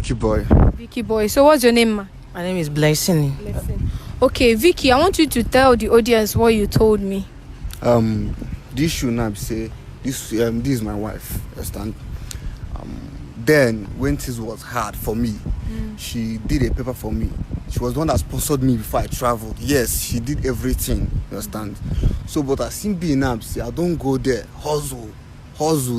Vicky Boy. Vicky Boy. So what's your name, ma? My name is Blessing. Blessing. Okay, Vicky, I want you to tell the audience what you told me. This should not say this is my wife, understand? Then when this was hard for me, she did a paper for me. She was the one that sponsored me before I traveled. Yes, she did everything, understand? So but I seen being now, say I don't go there, hustle,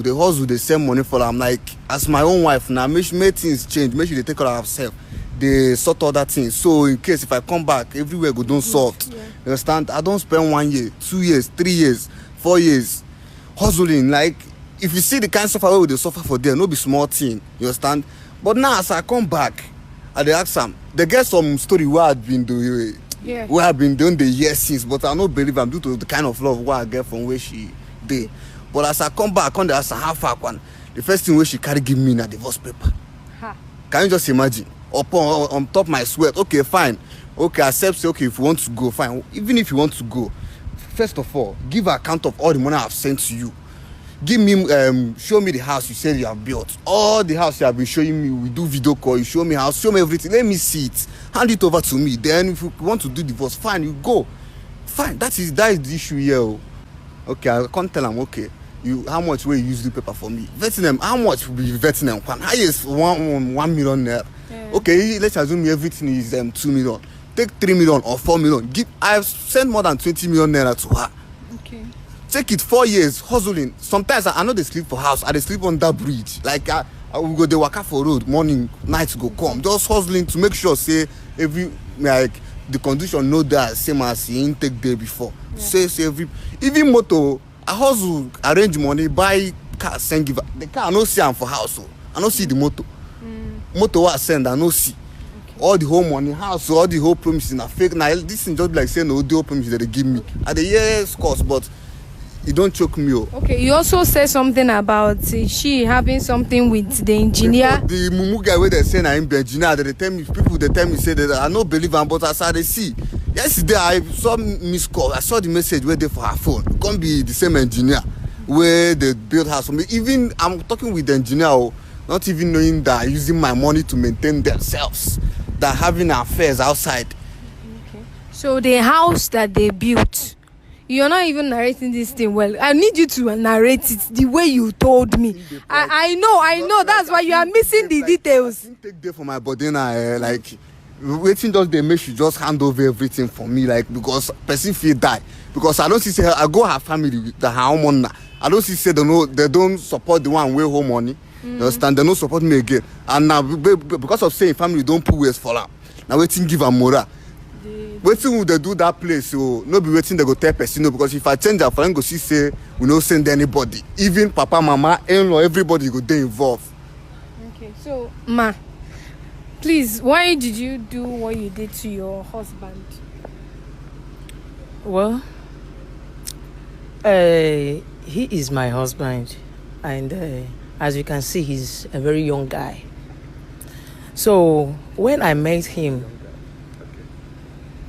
they send money for her. I'm like, as my own wife now, make things change, make sure they take care of herself. They sort other things. So in case if I come back, everywhere go don't sort. Yeah. You understand? I don't spend 1 year, 2 years, 3 years, 4 years hustling. Like if you see the kind of suffer they suffer for there, no be small thing. You understand? But now as I come back, I dey ask them, they get some story where I've been doing, where I've been doing the years since, but I don't believe I'm due to the kind of love where I get from where she did. But as I come back, on the ask her how far one, the first thing where she carry give me na divorce paper. Can you just imagine? On top my sweat, okay, fine. Okay, accept, say, okay, if you want to go, fine. Even if you want to go, first of all, give an account of all the money I've sent to you. Give me, show me the house you said you have built. All the house you have been showing me, we do video call, you show me house, show me everything, let me see it. Hand it over to me. Then if you want to do divorce, fine, you go. Fine, that is the issue here. Okay, I can't tell them, okay, how much will you use the paper for me? Vetting them, how much will be vetting them? Highest 1 million naira. Okay, let's assume everything is 2 million. Take 3 million or 4 million. I've sent more than 20 million naira to her. Okay. Take it 4 years hustling. Sometimes I know they sleep for house. I they sleep on that bridge. Like I will go they waka for road morning, night go come. Just hustling to make sure say every like the condition know that same as the intake day before. Yeah. Say every even motor I hustle arrange money buy car send give the car I no see am for house. So I no see the motor. Motor what I send I no see. Okay. All the whole money house all the whole promises na fake. Now this thing just like saying no the whole promises that they give me. At the years cost but it don't choke me up. Okay, you also said something about she having something with the engineer. The mumu guy where they say I'm the engineer, they tell me people they tell me say that I don't believe him, but as I see. Yesterday I saw miss call. I saw the message where they for her phone. It can't be the same engineer where they build house for me. Even I'm talking with the engineer, not even knowing that using my money to maintain themselves, that having affairs outside. Okay. So the house that they built. You're not even narrating this thing well. I need you to narrate it the way you told me. I know. That's why you are missing the details. I didn't take day for my body now. Like, waiting just they make you just hand over everything for me. Like, because person feel die. Because I don't see say I go her family with the her money. I don't see say they don't support the one way home money. You understand? They don't support me again. And now because of saying family don't put ways for her. Now waiting give her moral. Waiting would they do that place so no be waiting they go tell person no because if I change that for them go see say we no send anybody even papa mama in-law everybody go dey involved. Okay, so ma, please why did you do what you did to your husband? Well, he is my husband and as you can see he's a very young guy. So when I met him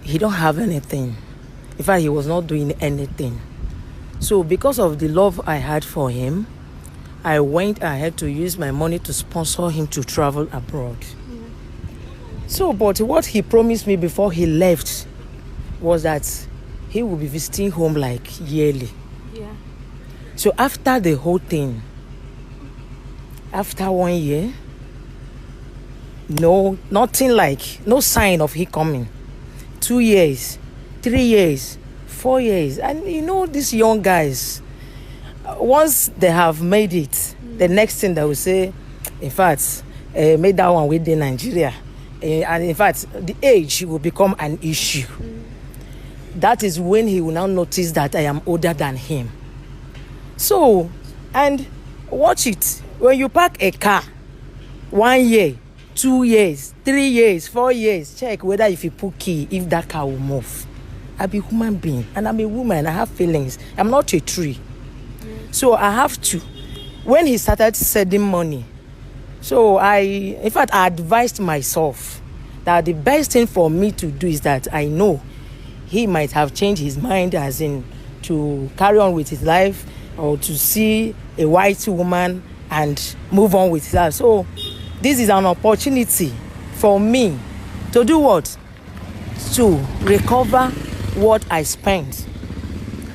he don't have anything. In fact, he was not doing anything. So because of the love I had for him, I went ahead to use my money to sponsor him to travel abroad. So, but what he promised me before he left was that he will be visiting home like yearly. Yeah. So after the whole thing, after 1 year, nothing like, no sign of he coming. 2 years, 3 years, 4 years. And you know these young guys, once they have made it, the next thing they will say, in fact, made that one within Nigeria. And in fact, the age will become an issue. That is when he will now notice that I am older than him. So, and watch it. When you park a car, 1 year, 2 years, 3 years, 4 years, check whether if you put key, if that car will move. I'm a human being and I'm a woman. I have feelings. I'm not a tree. So I have to. When he started sending money, so in fact, I advised myself that the best thing for me to do is that I know he might have changed his mind as in to carry on with his life or to see a white woman and move on with his life. So this is an opportunity for me to do what? To recover what I spent.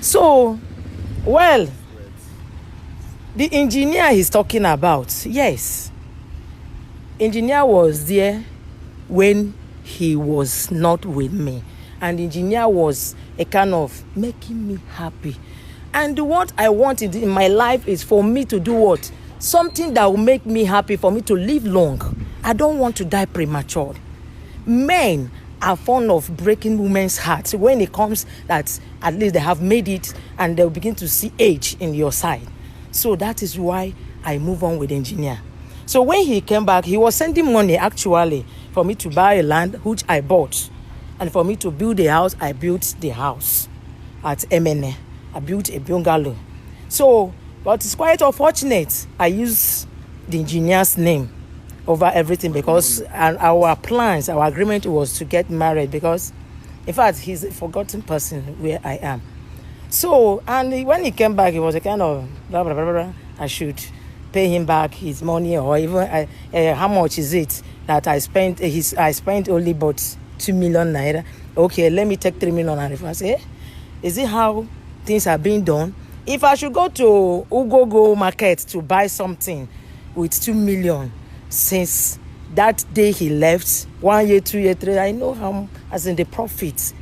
So, well, the engineer he's talking about, yes, engineer was there when he was not with me, and the engineer was a kind of making me happy. And what I wanted in my life is for me to do what? Something that will make me happy, for me to live long. I don't want to die premature. Men are fond of breaking women's hearts when it comes that at least they have made it and they'll begin to see age in your side. So that is why I move on with the engineer. So when he came back, he was sending money actually for me to buy a land, which I bought. And for me to build a house, I built the house at Emene. I built a bungalow. So, but it's quite unfortunate. I use the engineer's name over everything because our plans, our agreement was to get married because, in fact, he's a forgotten person where I am. So, and when he came back, it was a kind of blah, blah, blah, blah. I should pay him back his money, or even how much is it that I spent? I spent only about 2 million naira. Okay, let me take 3 million naira. I say, is it how things are being done? If I should go to Ugogo market to buy something with 2 million, since that day he left, 1 year, 2 year, 3, I know how, as in the profit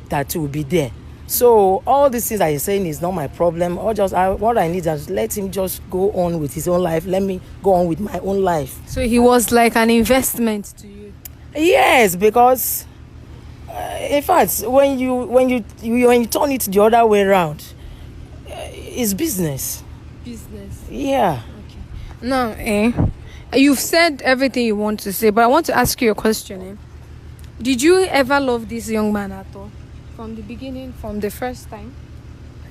that will be there. So all these things that he's saying is not my problem. Or just what I need is let him just go on with his own life. Let me go on with my own life. So he was like an investment to you. Yes, because in fact, when you turn it the other way around, it's business. Business. Yeah. Okay. Now, you've said everything you want to say, but I want to ask you a question. Did you ever love this young man at all? From the beginning, from the first time?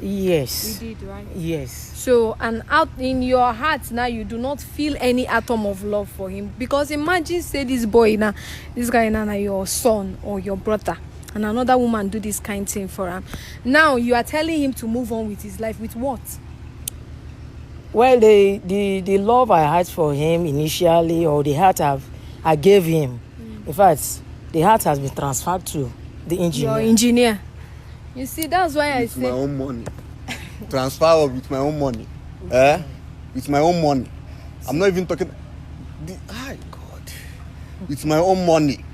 Yes. You did, right? Yes. So, and out in your heart now, you do not feel any atom of love for him. Because imagine, say this guy now, your son or your brother, and another woman do this kind of thing for him. Now, you are telling him to move on with his life. With what? Well, the love I had for him initially, or the heart I gave him, in fact, the heart has been transferred to the engineer. Your engineer. You see, that's why I with say my own money. Transfer with my own money. With my own money. I'm not even talking. God. With my own money.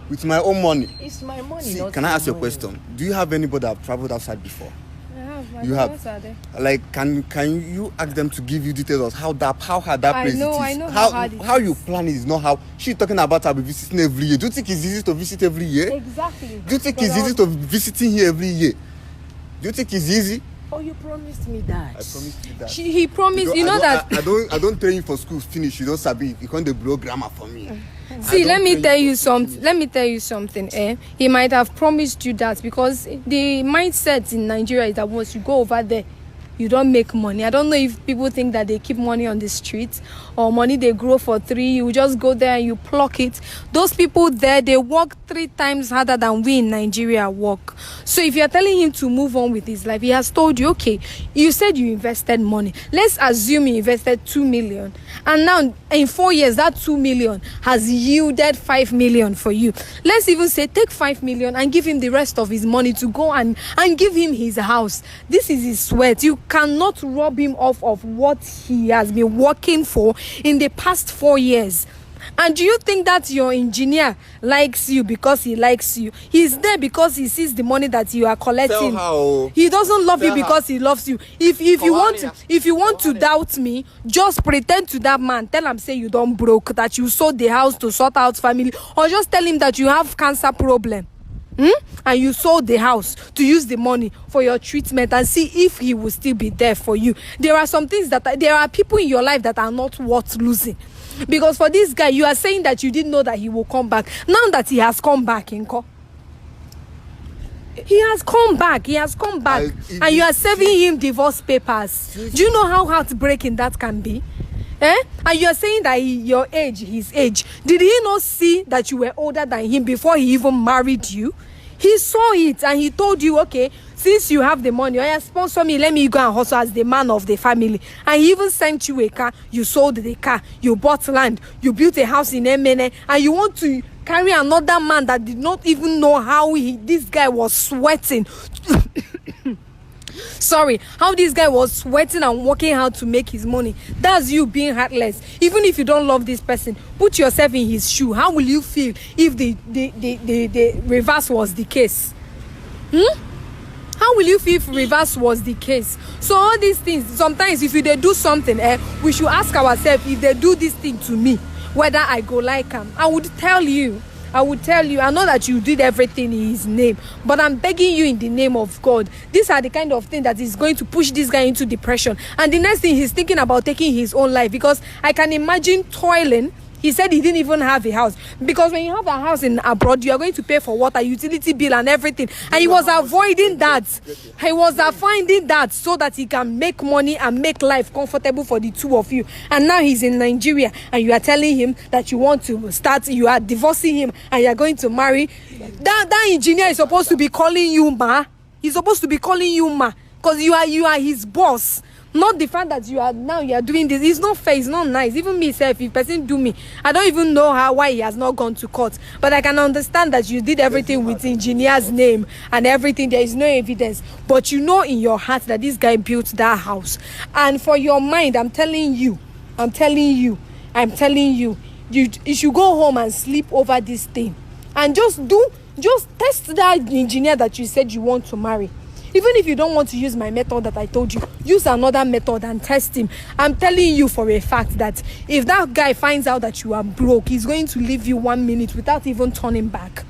With my own money. It's my money. See, can I ask you a question? Do you have anybody that have traveled outside before? I have. You have. Like, can you ask them to give you details of how hard that place is? I know how hard it how is. you plan it is not how she's talking about. I'll be visiting every year. Do you think it's easy to visit every year? Exactly. Do you think it's easy to be visiting here every year? Do you think it's easy? Oh, you promised me that. I promised you that. He promised. I don't train you for school finish. You don't sabi. You can't blow grammar for me. See, let me tell you something. He might have promised you that because the mindset in Nigeria is that once you go over there, you don't make money. I don't know if people think that they keep money on the street or money they grow for 3. You just go there and you pluck it. Those people there, they work 3 times harder than we in Nigeria work. So if you're telling him to move on with his life, he has told you, okay, you said you invested money. Let's assume you invested 2 million. And now in 4 years, that 2 million has yielded 5 million for you. Let's even say take 5 million and give him the rest of his money to go and give him his house. This is his sweat. You cannot rob him off of what he has been working for in the past 4 years. And do you think that your engineer likes you because he likes you? He's there because he sees the money that you are collecting. He doesn't love you because he loves you. If you want to doubt me, just pretend to that man. Tell him say you don't broke, that you sold the house to sort out family, or just tell him that you have cancer problem. And you sold the house to use the money for your treatment and see if he will still be there for you. There are some things there are people in your life that are not worth losing. Because for this guy, you are saying that you didn't know that he will come back. Now that he has come back, Inko. He has come back. And you are serving him divorce papers. Do you know how heartbreaking that can be? And you are saying that his age. Did he not see that you were older than him before he even married you? He saw it and he told you, okay, since you have the money, oh yeah, sponsor me, let me go and hustle as the man of the family. And he even sent you a car, you sold the car, you bought land, you built a house in Emene, and you want to carry another man that did not even know how this guy was sweating. Sorry, how this guy was sweating and working hard to make his money. That's you being heartless. Even if you don't love this person, put yourself in his shoe. How will you feel if the reverse was the case? How will you feel if reverse was the case? So all these things, sometimes if they do something, we should ask ourselves, if they do this thing to me, whether I go like them. I would tell you. I know that you did everything in his name, but I'm begging you in the name of God. These are the kind of thing that is going to push this guy into depression. And the next thing, he's thinking about taking his own life, because I can imagine toiling. He said he didn't even have a house, because when you have a house in abroad, you are going to pay for water, utility bill and everything. And he was avoiding that. He was avoiding that so that he can make money and make life comfortable for the two of you. And now he's in Nigeria, and you are telling him that you want to start, you are divorcing him, and you are going to marry. That engineer is supposed to be calling you ma. He's supposed to be calling you ma, because you are his boss. Not the fact that you are doing this. It's not fair, it's not nice. Even me self, if person do me, I don't even know why he has not gone to court. But I can understand that you did everything with engineer's name and everything. There is no evidence. But you know in your heart that this guy built that house. And for your mind, I'm telling you, you should go home and sleep over this thing. And just test that engineer that you said you want to marry. Even if you don't want to use my method that I told you, use another method and test him. I'm telling you for a fact that if that guy finds out that you are broke, he's going to leave you 1 minute without even turning back.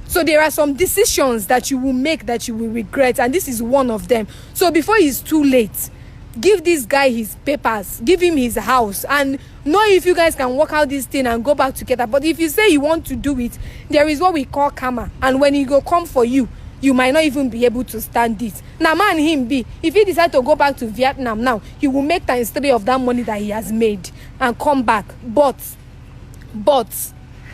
So there are some decisions that you will make that you will regret, and this is one of them. So before it's too late, give this guy his papers, give him his house, and know if you guys can work out this thing and go back together. But if you say you want to do it, there is what we call karma, and when he go come for you, you might not even be able to stand it. Now, man, him be. If he decide to go back to Vietnam now, he will make ×3 of that money that he has made and come back. But,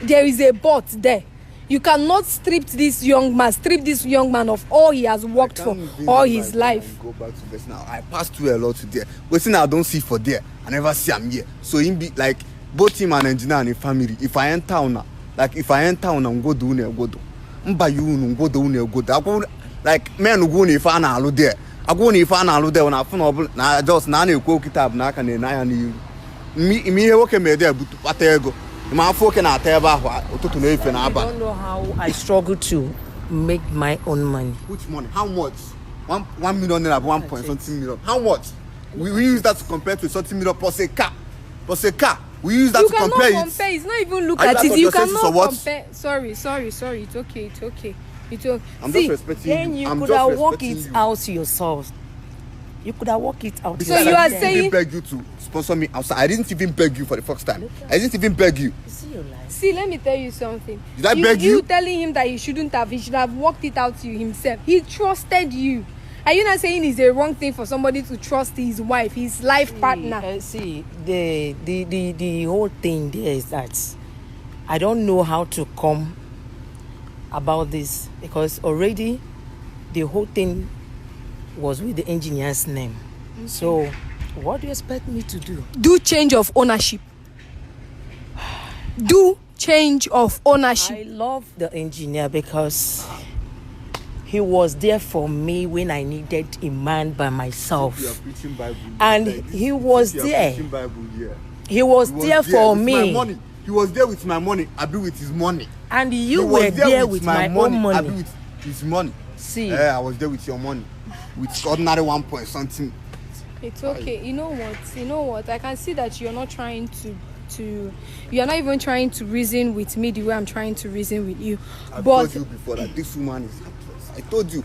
there is a but there. You cannot strip this young man of all he has worked for all his life. Go back to this now. I passed through a lot today. But see, now I don't see for there. I never see him here. So him be like both him and engineer and his family. If I enter town now, I'm go do ne go do. Mba you no go do ne go do. Like men go ne fa na alo there. I go ne fa na alo there na phone na just na na ekwo kitab na aka na ya na you. Me he work me there but patego. I don't know how I struggle to make my own money. Which money? How much? 1 million naira, 1 point something million. How much? We use that to compare to something million plus a car. We use that to compare it. You cannot compare. It's not even look at it. You cannot compare. Sorry. It's okay. I'm just respecting then you could have worked it out yourself. You could have worked it out. So you are saying I didn't beg you to sponsor me outside. I didn't even beg you for the first time. I didn't even beg you. See your life. See, let me tell you something. Did I beg you? You telling him that he should have worked it out to himself. He trusted you. Are you not saying it's a wrong thing for somebody to trust his wife, his life partner? See, the whole thing there is that I don't know how to come about this because already the whole thing was with the engineer's name. Okay. So what do you expect me to do? Do change of ownership. I love the engineer because he was there for me when I needed a man by myself. You are preaching Bible. And he was there. He was there for me. My money. He was there with my money. I be with his money. And you were there with my own money. I be with his money. See. I was there with your money. With ordinary 1 point something. It's okay. You know what? I can see that you're not trying you're not even trying to reason with me the way I'm trying to reason with you. I told you before that this woman is helpless. I told you.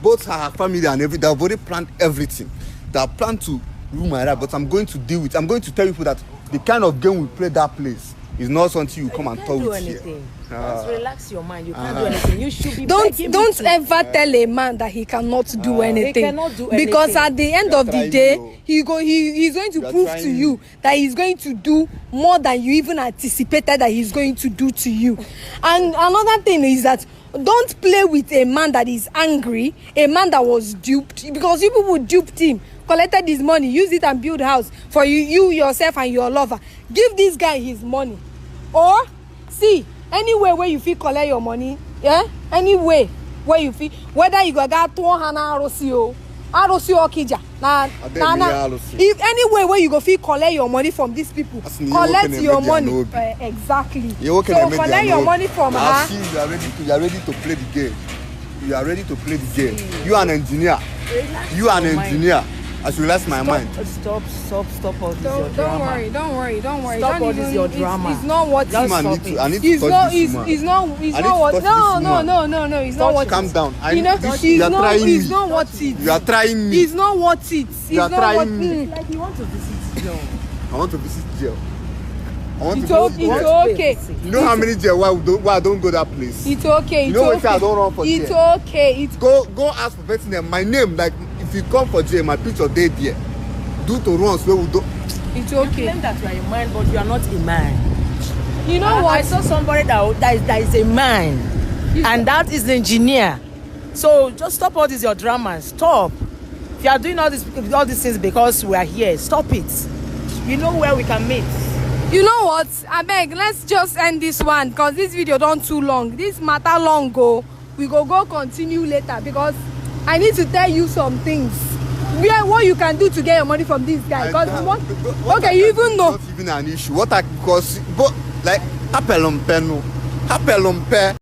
Both her family and everything, they've already planned everything. They have planned to ruin my life, but I'm going to deal with. I'm going to tell people that the kind of game we play that place is not something you come and talk with here. Just relax your mind. You can't do anything. You should be don't ever tell a man that he cannot do anything. He cannot do anything. Because at the end of the day, he's going to prove to you that he's going to do more than you even anticipated that he's going to do to you. And another thing is that don't play with a man that is angry, a man that was duped, because you people duped him, collected his money, use it and build house for you yourself and your lover. Give this guy his money. Or see, anywhere where you feel collect your money, anyway where you feel, whether you go get 200 ROCO Okija. If anywhere where you go feel collect your money from these people, collect your money. Exactly. So collect your money from her. You are ready to play the game. You are ready to play the game. You are an engineer. You are an engineer. I should relax my mind. Stop all this your Don't drama. worry. Stop Don't all even, this your drama. It's not what Just I stop it. need to it's touch not this it's, woman. it's not it's I need not to what touch no this it's not what Calm down. you know You it's are not trying it's me. not what it You are trying me. it's not what it You are it's not what trying me. Like you want to visit jail. I want to visit jail. I want it's to go okay there. it's okay You know how many jail why I don't go that place? it's okay You it's know what okay I don't run for it's jail. okay it's Go ask for person name. My name, like if you come for jail, my picture dey there. Do to runs where we do. it's You okay claim that you are a man, but you are not a man. you know I what saw somebody that is a man, and that is the engineer. So just stop all these your dramas. Stop. If you are doing all these things because we are here, stop it. You know where we can meet. you know what abeg let's just end this one because this video don too long. This matter long go. We go continue later because I need to tell you some things. What you can do to get your money from this guy? Because okay, you even know. Not even an issue. What I because but like tapelompe no.